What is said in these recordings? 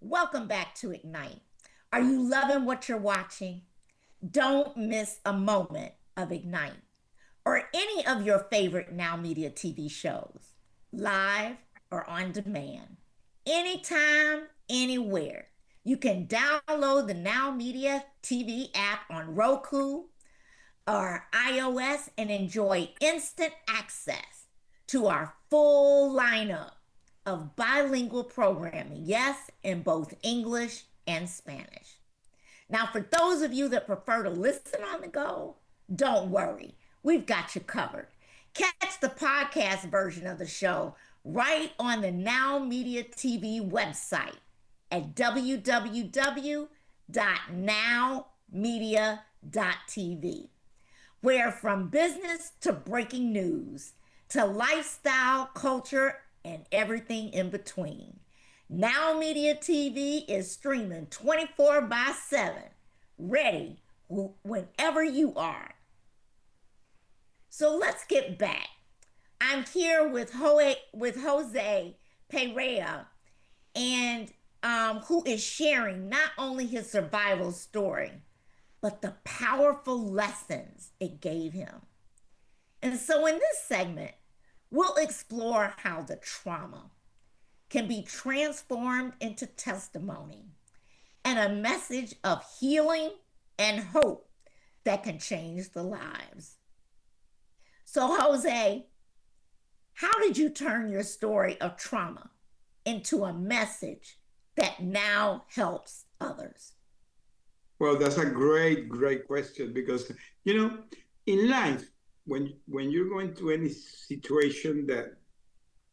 Welcome back to Ignite. Are you loving what you're watching? Don't miss a moment of Ignite or any of your favorite Now Media TV shows, live or on demand, anytime, anywhere. You can download the Now Media TV app on Roku or iOS and enjoy instant access to our full lineup of bilingual programming, yes, in both English and Spanish. Now, for those of you that prefer to listen on the go, don't worry, we've got you covered. Catch the podcast version of the show right on the Now Media TV website at www.nowmedia.tv, where from business to breaking news to lifestyle, culture, and everything in between. Now Media TV is streaming 24 by 7, ready whenever you are. So let's get back. I'm here with José Pereira, and who is sharing not only his survival story, but the powerful lessons it gave him. And so in this segment, we'll explore how the trauma can be transformed into testimony and a message of healing and hope that can change the lives. So, Jose, how did you turn your story of trauma into a message that now helps others? Well, that's a great question because you know, in life, when you're going through any situation that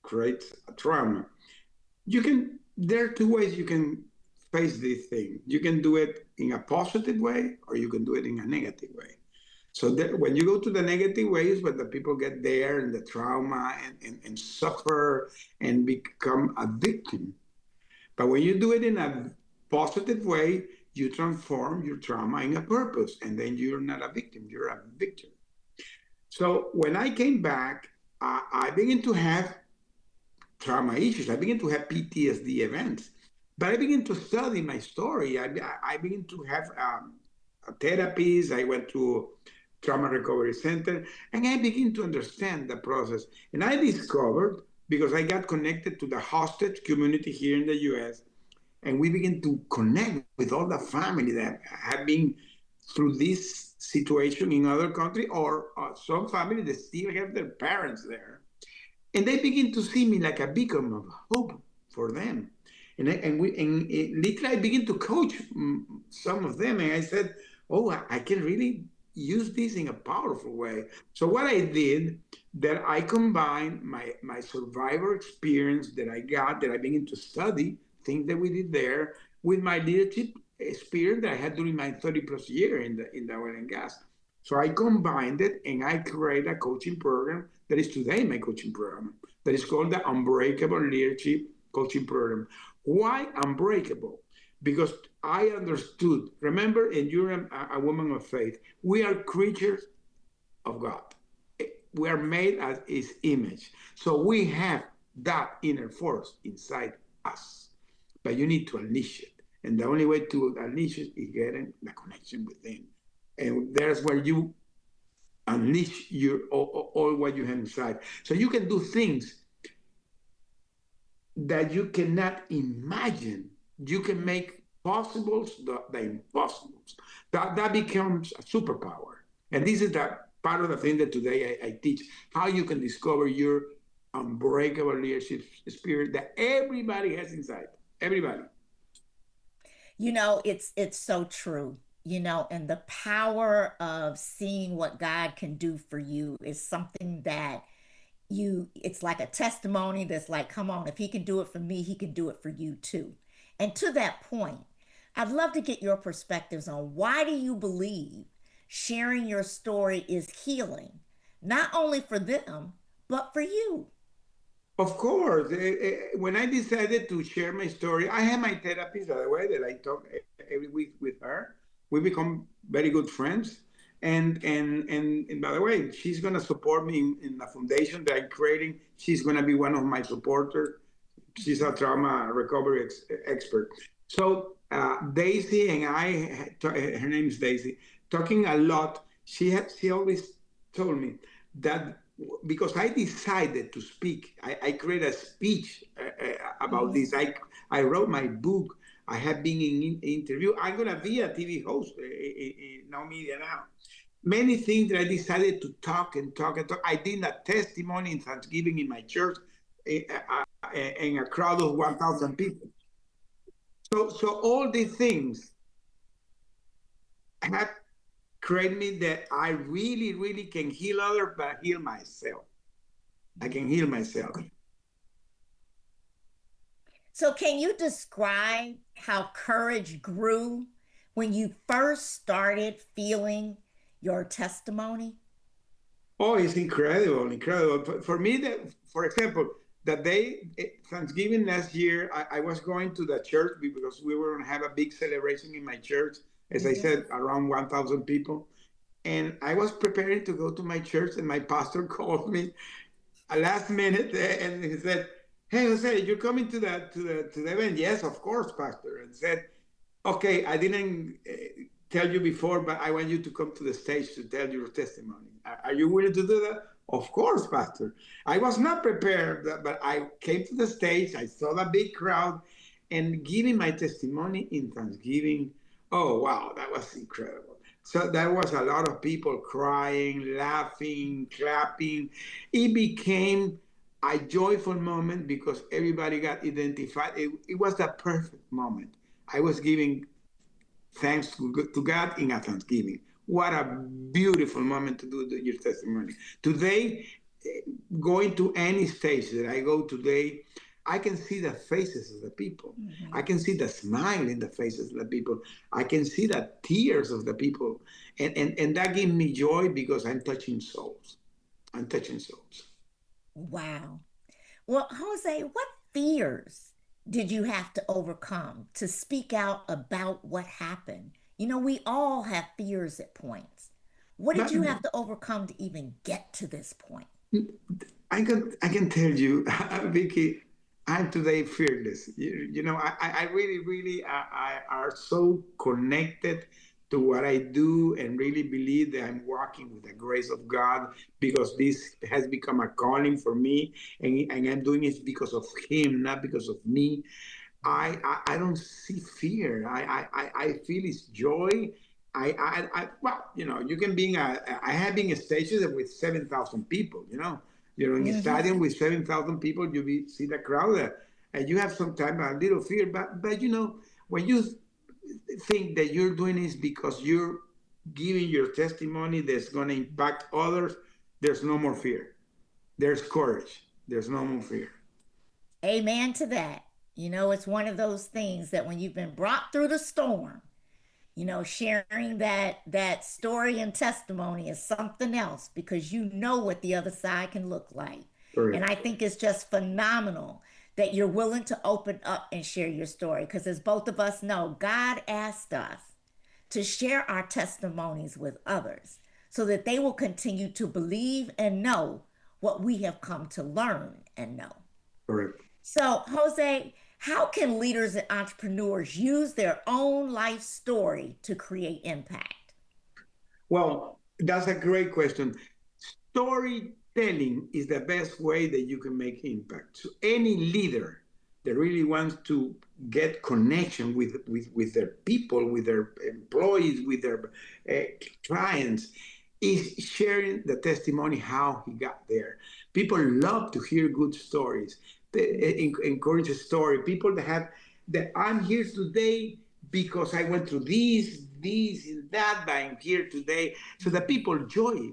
creates a trauma, you can there are two ways you can face this thing. You can do it in a positive way, or you can do it in a negative way. So that when you go to the negative ways, where the people get there and the trauma and suffer and become a victim, but when you do it in a positive way, you transform your trauma in a purpose, and then you're not a victim, you're a victor. So when I came back, I began to have trauma issues. I began to have PTSD events, but I began to study my story. I began to have therapies. I went to trauma recovery center, and I began to understand the process. And I discovered, because I got connected to the hostage community here in the U.S., and we begin to connect with all the family that have been through this situation in other countries, or some family that still have their parents there, and they begin to see me like a beacon of hope for them. And literally I begin to coach some of them, and I said, "Oh, I can really use this in a powerful way." So what I did, that I combined my survivor experience that I got, that I began to study things that we did there, with my leadership experience that I had during my 30 plus year in the oil and gas. So I combined it, and I created a coaching program that is today my coaching program, that is called the Unbreakable Leadership Coaching Program. Why Unbreakable? Because I understood, remember, and you're a woman of faith, we are creatures of God. We are made as his image. So we have that inner force inside us. But you need to unleash it. And the only way to unleash it is getting the connection within. And there's where you unleash all what you have inside. So you can do things that you cannot imagine. You can make possibles the impossibles. That becomes a superpower. And this is the part of the thing that today I teach, how you can discover your unbreakable leadership spirit that everybody has inside. Everybody. It's so true. And the power of seeing what God can do for you is something that it's like a testimony that's like, come on, if he can do it for me, he can do it for you too. And to that point, I'd love to get your perspectives on why do you believe sharing your story is healing, not only for them, but for you? Of course, when I decided to share my story, I have my therapist, by the way, that I talk every week with her. We become very good friends. And by the way, she's going to support me in the foundation that I'm creating. She's going to be one of my supporters. She's a trauma recovery expert. So Daisy and I, her name is Daisy, talking a lot. She always told me that because I decided to speak, I created a speech about Mhm. this. I wrote my book. I have been in interview. I'm gonna be a TV host in Now Media now. Many things that I decided to talk and talk and talk. I did a testimony in Thanksgiving in my church in a crowd of 1,000 people. So all these things have created me that I really, really can heal others, but heal myself. I can heal myself. So, can you describe how courage grew when you first started feeling your testimony? Oh, it's incredible, incredible. For me, for example, that day, Thanksgiving last year, I was going to the church because we were going to have a big celebration in my church. As I Mhm. said, around 1,000 people. And I was preparing to go to my church, and my pastor called me a last minute, and he said, "Hey, Jose, you're coming to the event?" Yes, of course, Pastor. And said, "Okay, I didn't tell you before, but I want you to come to the stage to tell your testimony. Are you willing to do that?" Of course, Pastor. I was not prepared, but I came to the stage. I saw the big crowd, and giving my testimony in Thanksgiving. Oh wow, that was incredible. So there was a lot of people crying, laughing, clapping. It became a joyful moment because everybody got identified. It was the perfect moment. I was giving thanks to God in a Thanksgiving. What a beautiful moment to do your testimony. Today, going to any stage that I go today, I can see the faces of the people. I Mhm. can see the smile in the faces of the people. I can see the tears of the people. And that gives me joy because I'm touching souls. I'm touching souls. Wow. Well, Jose, what fears did you have to overcome to speak out about what happened? We all have fears at points. What did But you have to overcome to even get to this point? I can tell you, Vicky, I'm today fearless. I really, really, I are so connected to what I do and really believe that I'm walking with the grace of God because this has become a calling for me, and I'm doing it because of Him, not because of me. I don't see fear. I feel it's joy. Well, you can be in I have been in stages with 7,000 people. In a Hmm. stadium with 7,000 people, see the crowd there, and you have sometimes a little fear. But when you think that you're doing this because you're giving your testimony that's going to impact others, there's no more fear. There's courage. There's no more fear. Amen to that. It's one of those things that when you've been brought through the storm, sharing that story and testimony is something else because you know what the other side can look like. And Correct. I think it's just phenomenal that you're willing to open up and share your story because as both of us know, God asked us to share our testimonies with others so that they will continue to believe and know what we have come to learn and know. Correct. So, Jose, how can leaders and entrepreneurs use their own life story to create impact? Well, that's a great question. Storytelling is the best way that you can make impact. So any leader that really wants to get connection with their people, with their employees, with their uh, clients, is sharing the testimony how he got there. People love to hear good stories, encourage a story. People that I'm here today because I went through this, and that, but I'm here today. So the people joy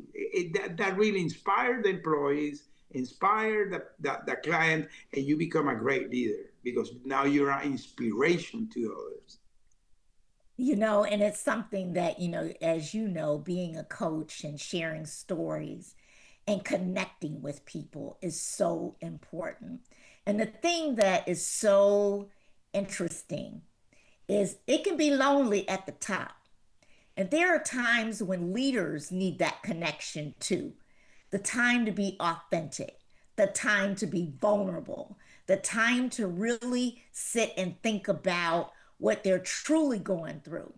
that really inspire the employees, inspire the client, and you become a great leader because now you're an inspiration to others. And it's something that, as you know, being a coach and sharing stories and connecting with people is so important. And the thing that is so interesting is it can be lonely at the top. And there are times when leaders need that connection too. The time to be authentic, the time to be vulnerable, the time to really sit and think about what they're truly going through.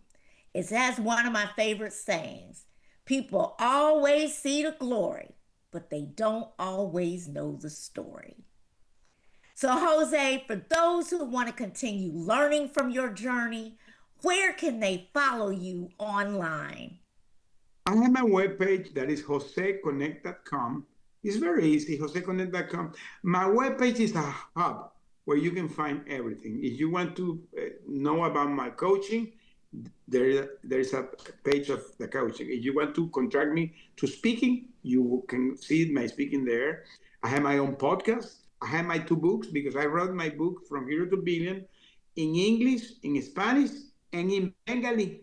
It's as one of my favorite sayings: people always see the glory, but they don't always know the story. So, Jose, for those who want to continue learning from your journey, where can they follow you online? I have my webpage that is joseconnect.com. It's very easy, joseconnect.com. My webpage is a hub where you can find everything. If you want to know about my coaching, there's a page of the coaching. If you want to contract me to speaking, you can see my speaking there. I have my own podcast. I have my two books because I wrote my book From Hero to Billion in English, in Spanish, and in Bengali.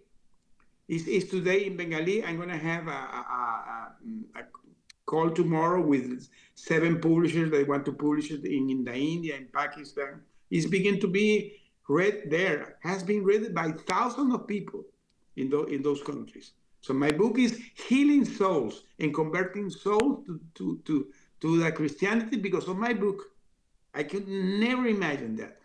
Is today in Bengali. I'm going to have a call tomorrow with 7 publishers that want to publish it in the India and Pakistan. It's beginning to be read there. Has been read by thousands of people in those countries. So my book is healing souls and converting souls to the Christianity because of my book. I could never imagine that.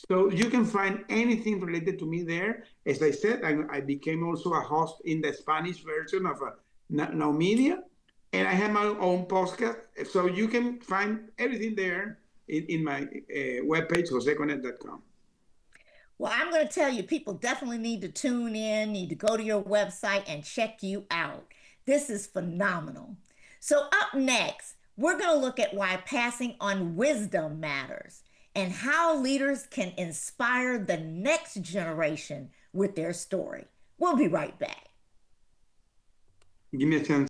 So you can find anything related to me there. As I said, I became also a host in the Spanish version of Now Media, and I have my own podcast. So you can find everything there in my webpage, joseconnect.com. Well, I'm going to tell you, people definitely need to tune in, need to go to your website and check you out. This is phenomenal. So, up next, we're going to look at why passing on wisdom matters and how leaders can inspire the next generation with their story. We'll be right back. Give me a chance.